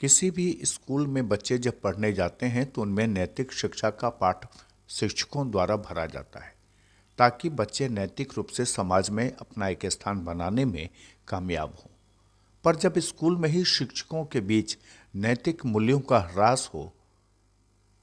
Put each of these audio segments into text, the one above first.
किसी भी स्कूल में बच्चे जब पढ़ने जाते हैं तो उनमें नैतिक शिक्षा का पाठ शिक्षकों द्वारा भरा जाता है ताकि बच्चे नैतिक रूप से समाज में अपना एक स्थान बनाने में कामयाब हों। पर जब स्कूल में ही शिक्षकों के बीच नैतिक मूल्यों का ह्रास हो,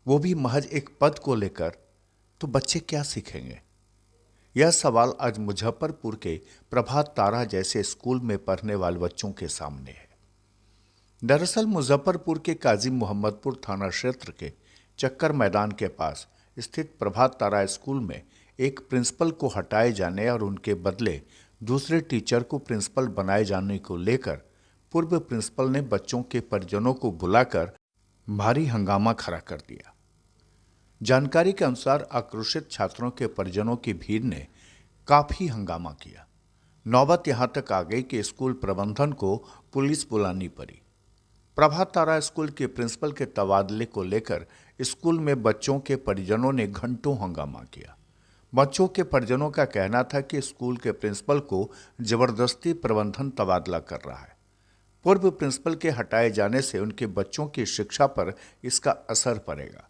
वो भी महज एक पद को लेकर, तो बच्चे क्या सीखेंगे? यह सवाल आज मुजफ्फरपुर के प्रभात तारा जैसे स्कूल में पढ़ने वाले बच्चों के सामने है। दरअसल मुजफ्फरपुर के काजी मोहम्मदपुर थाना क्षेत्र के चक्कर मैदान के पास स्थित प्रभात तारा स्कूल में एक प्रिंसिपल को हटाए जाने और उनके बदले दूसरे टीचर को प्रिंसिपल बनाए जाने को लेकर पूर्व प्रिंसिपल ने बच्चों के परिजनों को बुलाकर भारी हंगामा खड़ा कर दिया। जानकारी के अनुसार आक्रोशित छात्रों के परिजनों की भीड़ ने काफी हंगामा किया। नौबत यहां तक आ गई कि स्कूल प्रबंधन को पुलिस बुलानी पड़ी। प्रभात तारा स्कूल के प्रिंसिपल के तबादले को लेकर स्कूल में बच्चों के परिजनों ने घंटों हंगामा किया। बच्चों के परिजनों का कहना था कि स्कूल के प्रिंसिपल को जबरदस्ती प्रबंधन तबादला कर रहा है। पूर्व प्रिंसिपल के हटाए जाने से उनके बच्चों की शिक्षा पर इसका असर पड़ेगा।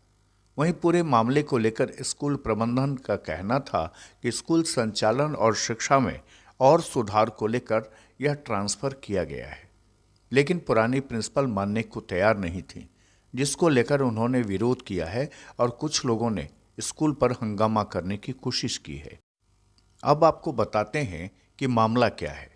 वहीं पूरे मामले को लेकर स्कूल प्रबंधन का कहना था कि स्कूल संचालन और शिक्षा में और सुधार को लेकर यह ट्रांसफर किया गया है, लेकिन पुरानी प्रिंसिपल मानने को तैयार नहीं थी, जिसको लेकर उन्होंने विरोध किया है और कुछ लोगों ने स्कूल पर हंगामा करने की कोशिश की है। अब आपको बताते हैं कि मामला क्या है।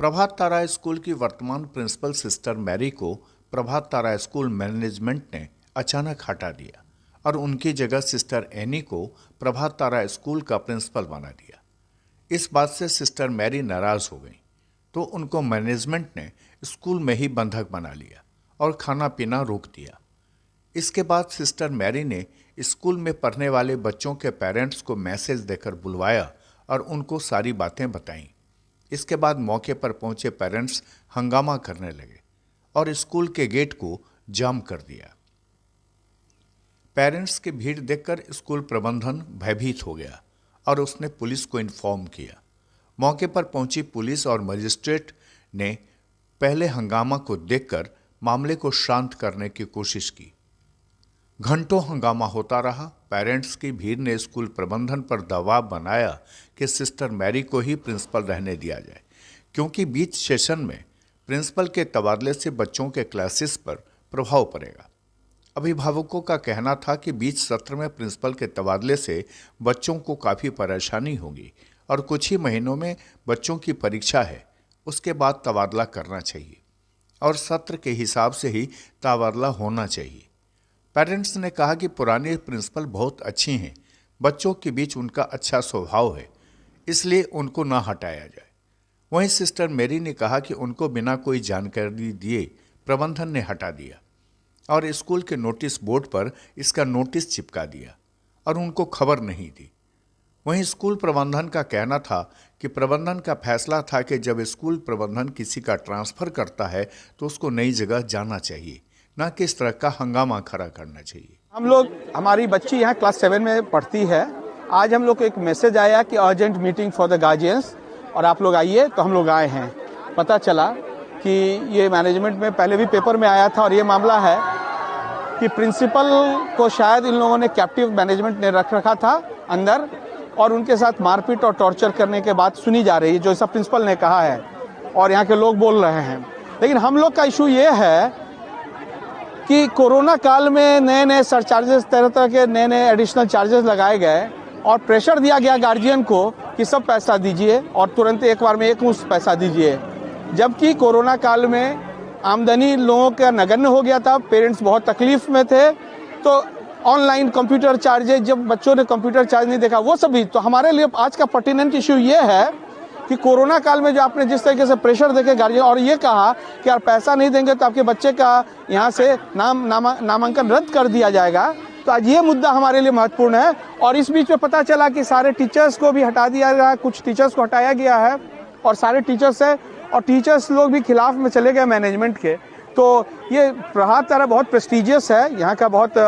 प्रभात तारा स्कूल की वर्तमान प्रिंसिपल सिस्टर मैरी को प्रभात तारा स्कूल मैनेजमेंट ने अचानक हटा दिया और उनकी जगह सिस्टर एनी को प्रभात तारा स्कूल का प्रिंसिपल बना दिया। इस बात से सिस्टर मैरी नाराज हो गई तो उनको मैनेजमेंट ने स्कूल में ही बंधक बना लिया और खाना पीना रोक दिया। इसके बाद सिस्टर मैरी ने स्कूल में पढ़ने वाले बच्चों के पेरेंट्स को मैसेज देकर बुलवाया और उनको सारी बातें बताईं। इसके बाद मौके पर पहुंचे पेरेंट्स हंगामा करने लगे और स्कूल के गेट को जाम कर दिया। पेरेंट्स की भीड़ देखकर स्कूल प्रबंधन भयभीत हो गया और उसने पुलिस को इन्फॉर्म किया। मौके पर पहुंची पुलिस और मजिस्ट्रेट ने पहले हंगामा को देखकर मामले को शांत करने की कोशिश की। घंटों हंगामा होता रहा। पेरेंट्स की भीड़ ने स्कूल प्रबंधन पर दबाव बनाया कि सिस्टर मैरी को ही प्रिंसिपल रहने दिया जाए, क्योंकि बीच सेशन में प्रिंसिपल के तबादले से बच्चों के क्लासेस पर प्रभाव पड़ेगा। अभिभावकों का कहना था कि बीच सत्र में प्रिंसिपल के तबादले से बच्चों को काफ़ी परेशानी होगी और कुछ ही महीनों में बच्चों की परीक्षा है, उसके बाद तबादला करना चाहिए और सत्र के हिसाब से ही तबादला होना चाहिए। पेरेंट्स ने कहा कि पुरानी प्रिंसिपल बहुत अच्छी हैं, बच्चों के बीच उनका अच्छा स्वभाव है, इसलिए उनको ना हटाया जाए। वहीं सिस्टर मैरी ने कहा कि उनको बिना कोई जानकारी दिए प्रबंधन ने हटा दिया और स्कूल के नोटिस बोर्ड पर इसका नोटिस चिपका दिया और उनको खबर नहीं दी। वहीं स्कूल प्रबंधन का कहना था कि प्रबंधन का फैसला था कि जब स्कूल प्रबंधन किसी का ट्रांसफ़र करता है तो उसको नई जगह जाना चाहिए, ना कि इस तरह का हंगामा खड़ा करना चाहिए। हमारी बच्ची यहाँ क्लास 7 में पढ़ती है। आज हम लोग को एक मैसेज आया कि urgent meeting for the guardians और आप लोग आइए, तो हम लोग आए हैं। पता चला कि ये मैनेजमेंट में पहले भी पेपर में आया था और ये मामला है कि प्रिंसिपल को शायद इन लोगों ने कैप्टिव मैनेजमेंट ने रख रखा था अंदर और उनके साथ मारपीट और टॉर्चर करने के बाद सुनी जा रही है, जो ऐसा प्रिंसिपल ने कहा है और यहाँ के लोग बोल रहे हैं। लेकिन हम लोग का इशू ये है कि कोरोना काल में नए नए सरचार्जेस, तरह तरह के नए नए एडिशनल चार्जेस लगाए गए और प्रेशर दिया गया गार्जियन को कि सब पैसा दीजिए और तुरंत एक बार में एक मुश्त पैसा दीजिए, जबकि कोरोना काल में आमदनी लोगों का नगण्य हो गया था, पेरेंट्स बहुत तकलीफ में थे। तो ऑनलाइन कंप्यूटर चार्जेज, जब बच्चों ने कंप्यूटर चार्ज नहीं देखा, वो सभी। तो हमारे लिए आज का पर्टिनेंट इशू ये है कि कोरोना काल में जो आपने जिस तरीके से प्रेशर देके गार्जियन और ये कहा कि यार पैसा नहीं देंगे तो आपके बच्चे का यहाँ से नामांकन रद्द कर दिया जाएगा, तो आज ये मुद्दा हमारे लिए महत्वपूर्ण है। और इस बीच में पता चला कि सारे टीचर्स को भी हटा दिया गया, कुछ टीचर्स को हटाया गया है और सारे टीचर्स है और टीचर्स लोग भी खिलाफ में चले गए मैनेजमेंट के। तो ये प्रभात तारा बहुत प्रेस्टिजियस है, यहाँ का बहुत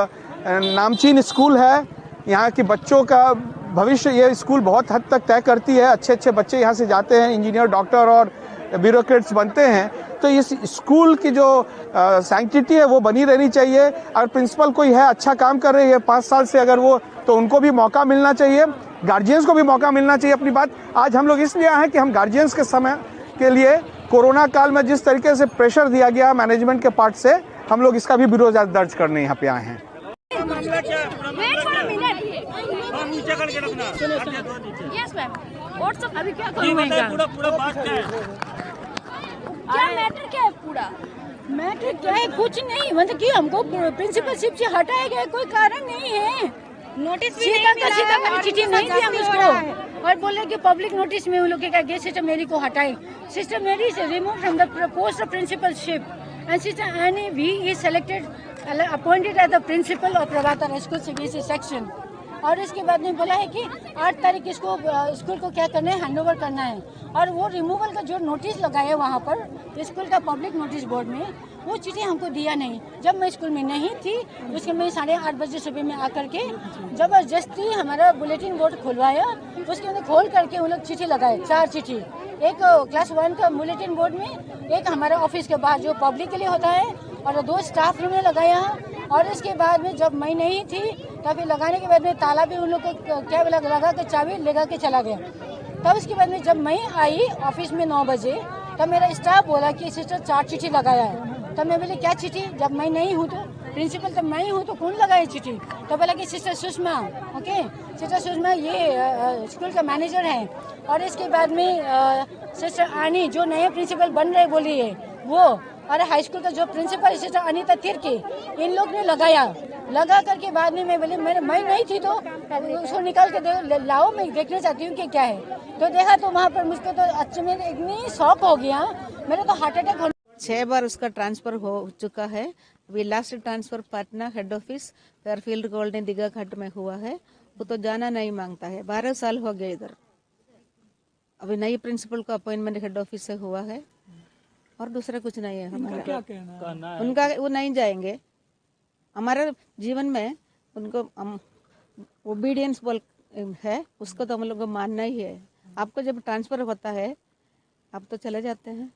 नामचीन स्कूल है, यहाँ के बच्चों का भविष्य ये स्कूल बहुत हद तक तय करती है। अच्छे अच्छे बच्चे यहाँ से जाते हैं, इंजीनियर, डॉक्टर और ब्यूरोक्रेट्स बनते हैं। तो इस स्कूल की जो सैंक्टिटी है वो बनी रहनी चाहिए। अगर प्रिंसिपल कोई है अच्छा काम कर रही है 5 साल से अगर वो, तो उनको भी मौका मिलना चाहिए, गार्जियंस को भी मौका मिलना चाहिए अपनी बात। आज हम लोग इसलिए आए हैं कि हम गार्जियंस के समय के लिए कोरोना काल में जिस तरीके से प्रेशर दिया गया मैनेजमेंट के पार्ट से, हम लोग इसका भी विरोध दर्ज करने यहाँ पे आए हैं। यस मैम, व्हाट्सएप अभी क्या करूँगा? पूरा बात क्या है? क्या मैटर क्या है पूरा? मैटर क्या है? कुछ नहीं, मतलब कि हमको प्रिंसिपलशिप से हटाया गया, कोई कारण नहीं है। नोटिस भी सीधा नहीं सीधा मिला मैंने चिट्ठी नहीं दी हम उसको, और बोले कि पब्लिक नोटिस में उन लोग क्या गेस्ट सिस्टर मेरी को हटाए। सिस्टर मेरी से remove from the post of principalship and sister Annie V is selected appointed as the principal of Prabhakar school CBSE section. और इसके बाद में बोला है कि 8 तारीख इसको स्कूल को क्या करना है, हैंडओवर करना है। और वो रिमूवल का जो नोटिस लगाया वहाँ पर स्कूल का पब्लिक नोटिस बोर्ड में, वो चिट्ठी हमको दिया नहीं। जब मैं स्कूल में नहीं थी उसके मैं 8:30 बजे सुबह में आकर के जबरदस्ती हमारा बुलेटिन बोर्ड खुलवाया, उसके अंदर खोल करके उन लोग चिट्ठी लगाए, 4 चिट्ठी। एक क्लास 1 का बुलेटिन बोर्ड में, एक हमारे ऑफिस के बाहर जो पब्लिक के लिए होता है, और 2 स्टाफ रूम में लगाया। और इसके बाद में जब मैं नहीं थी तब लगाने के बाद में ताला भी उन लोग को क्या लगा के चाबी लगा के चला गया। तब उसके बाद में जब मैं आई ऑफिस में 9 बजे, तब मेरा स्टाफ बोला कि सिस्टर 4 चिट्ठी लगाया है। तब मैं बोली क्या चिट्ठी, जब मैं नहीं हूँ तो प्रिंसिपल तब मैं हूँ तो कौन लगाए चिट्ठी? तो बोला कि sister Sushma, okay sister Sushma ये स्कूल का मैनेजर है। और इसके बाद में सिस्टर आनी जो नए प्रिंसिपल बन रहे बोली है वो, और हाई स्कूल का जो प्रिंसिपल सिस्टर अनीता तिर्की, इन लोग ने लगा करके बाद में मैं बोली मैं नहीं थी तो उसको निकाल के लाओ, मैं देखना चाहती हूँ कि क्या है। तो देखा तो वहाँ पर मुझको तो अच्छे में इतनी शॉक हो गया, मेरे तो हार्ट अटैक 6 बार उसका ट्रांसफर हो चुका है। अभी last transfer Patna head office Fairfield golden Digha Ghat में हुआ है। वो तो जाना नहीं मांगता है, 12 साल हो गए इधर। अभी नई प्रिंसिपल का अपॉइंटमेंट हेड ऑफिस से हुआ है और दूसरा कुछ नहीं है हमारा। क्या कहना है? उनका वो नहीं जाएंगे हमारे जीवन में, उनको ओबीडियंस बोल है, उसको तो हम लोग को मानना ही है। आपको जब ट्रांसफर होता है आप तो चले जाते हैं।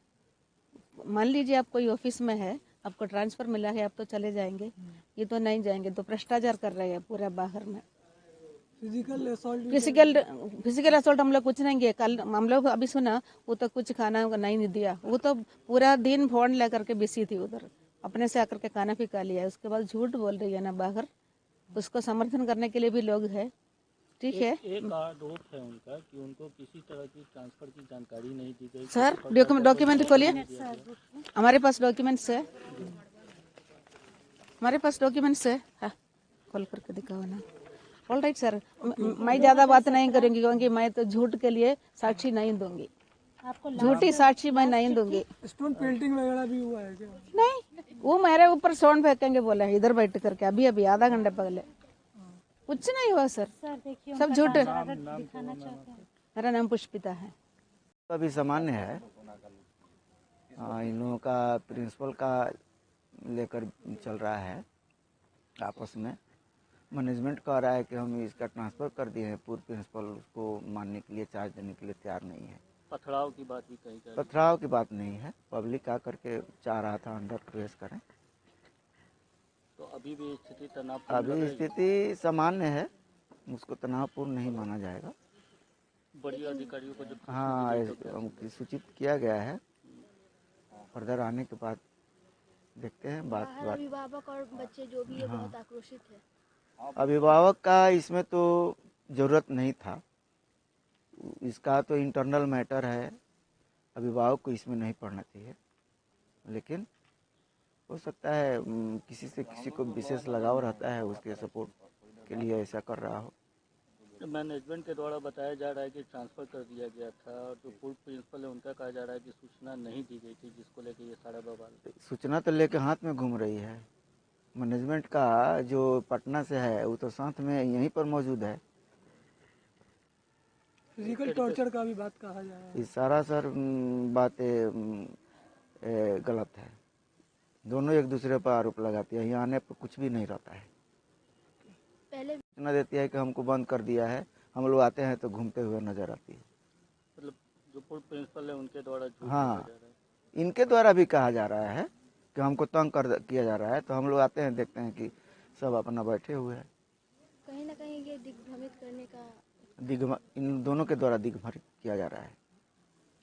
मान लीजिए आप कोई ऑफिस में है, आपको ट्रांसफर मिला है, आप तो चले जाएंगे। ये तो नहीं जाएंगे, तो भ्रष्टाचार कर रहे हैं पूरा बाहर में। फिजिकल असॉल्ट हम लोग कुछ नहीं किए। कल हम लोग अभी सुना वो तो कुछ खाना नहीं दिया, वो तो पूरा दिन फोन लेकर के बिजी थी उधर, अपने से आकर के खाना भी खा लिया। उसके बाद झूठ बोल रही है ना बाहर, उसको समर्थन करने के लिए भी लोग हैं। ठीक है, एक आरोप है उनका कि उनको किसी तरह की ट्रांसफर की जानकारी नहीं दी गई। सर डॉक्यूमेंट खोलिए, हमारे पास डॉक्यूमेंट्स है, हमारे पास डॉक्यूमेंट्स है। हाँ, खोल करके दिखाओ ना। ऑल राइट सर, मैं ज्यादा बात नहीं करूंगी क्योंकि मैं तो झूठ के लिए साक्षी नहीं दूंगी, झूठी साक्षी मैं नहीं दूंगी। स्टोन पेंटिंग वगैरह भी हुआ है क्या? नहीं, वो मेरे ऊपर स्टोन फेंकेंगे बोले हैं इधर बैठ करके, अभी आधा घंटे पहले। कुछ नहीं हुआ सर, सब झूठ। मेरा नाम पुष्पिता है। अभी सामान्य है। इन लोगों का प्रिंसिपल का लेकर चल रहा है आपस में। मैनेजमेंट कह रहा है कि हम इसका ट्रांसफ़र कर दिए हैं, पूर्व प्रिंसिपल उसको मानने के लिए, चार्ज देने के लिए तैयार नहीं है। पथराव की बात भी कही जा रही है। पथराव की बात नहीं है, पब्लिक आ करके चाह रहा था अंदर प्रवेश करें। तो अभी भी स्थिति तनावपूर्ण, अभी स्थिति सामान्य है, उसको तनावपूर्ण नहीं माना जाएगा। बड़ी अधिकारियों को जब हाँ सूचित किया गया है, फर्दर आने के बाद देखते हैं। बात अभिभावक और बच्चे जो भी है बहुत आक्रोशित है। अभिभावक का इसमें तो ज़रूरत नहीं था, इसका तो इंटरनल मैटर है, अभिभावक को इसमें नहीं पढ़ना चाहिए। लेकिन हो सकता है किसी से किसी को विशेष लगाव रहता है, उसके सपोर्ट के लिए ऐसा कर रहा हो। मैनेजमेंट के द्वारा बताया जा रहा है कि ट्रांसफ़र कर दिया गया था, और जो पूर्व प्रिंसिपल है उनका कहा जा रहा है कि सूचना नहीं दी गई थी, जिसको लेकर ये सारा बवाल। सूचना तो लेकर हाथ में घूम रही है। मैनेजमेंट का जो पटना से है वो तो साथ में यहीं पर मौजूद है। फिजिकल टॉर्चर का भी बात कहा जा रहा है। ये सारा सर बातें गलत है। दोनों एक दूसरे पर आरोप लगाती है, यहाँ आने पर कुछ भी नहीं रहता है। पहले सूचना देती है कि हमको बंद कर दिया है, हम लोग आते हैं तो घूमते हुए नजर आती है। मतलब जो पूर्व प्रिंसिपल है उनके द्वारा झूठ हाँ, बोला जा रहा है। इनके द्वारा भी कहा जा रहा है कि हमको तंग किया जा रहा है, तो हम लोग आते हैं देखते हैं कि सब अपना बैठे हुए हैं। कहीं ना कहीं ये दिग्भ्रमित करने का इन दोनों के द्वारा दिग्भ्रमित किया जा रहा है।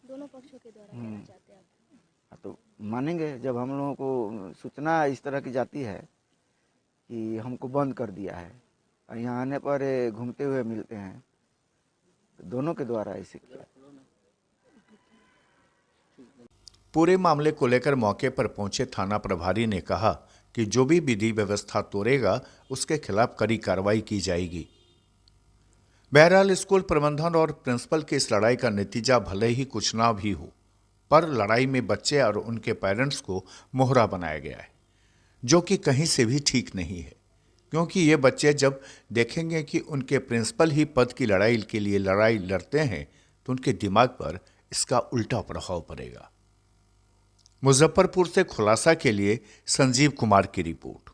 दोनों पक्षों के द्वारा कहना चाहते हैं आप? तो मानेंगे जब हम लोगों को सूचना इस तरह की जाती है कि हमको बंद कर दिया है और यहाँ आने पर घूमते हुए मिलते हैं, तो दोनों के द्वारा ऐसे किया। पूरे मामले को लेकर मौके पर पहुंचे थाना प्रभारी ने कहा कि जो भी विधि व्यवस्था तोड़ेगा उसके खिलाफ कड़ी कार्रवाई की जाएगी। बहरहाल स्कूल प्रबंधन और प्रिंसिपल की इस लड़ाई का नतीजा भले ही कुछ ना भी हो, पर लड़ाई में बच्चे और उनके पेरेंट्स को मोहरा बनाया गया है, जो कि कहीं से भी ठीक नहीं है, क्योंकि ये बच्चे जब देखेंगे कि उनके प्रिंसिपल ही पद की लड़ाई के लिए लड़ाई लड़ते हैं तो उनके दिमाग पर इसका उल्टा प्रभाव पड़ेगा। मुजफ्फरपुर से खुलासा के लिए संजीव कुमार की रिपोर्ट।